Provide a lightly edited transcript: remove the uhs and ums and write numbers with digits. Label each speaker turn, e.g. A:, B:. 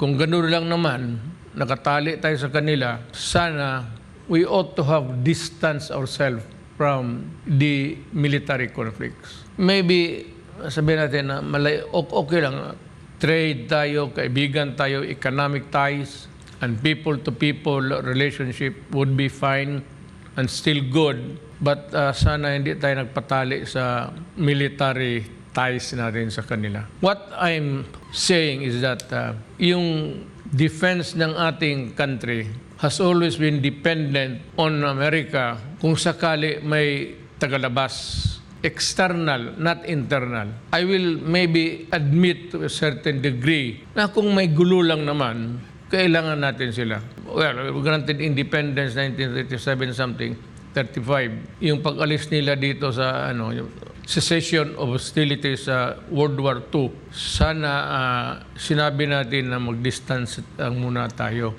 A: kung gano'n lang naman, nakatali tayo sa kanila, sana we ought to have distance ourselves from the military conflicts. Maybe, sabihin natin na okay lang, trade tayo, kaibigan tayo, economic ties, and people-to-people relationship would be fine and still good. But sana hindi tayo nagpatali sa military ties natin sa kanila. What I'm saying is that yung defense ng ating country has always been dependent on America kung sakali may tagalabas. External, not internal. I will maybe admit to a certain degree na kung may gulo lang naman, kailangan natin sila. Well, granted independence 1937 something, 35. Yung pag-alis nila dito sa yung cessation of hostilities sa World War II, sana sinabi natin na mag-distance muna tayo.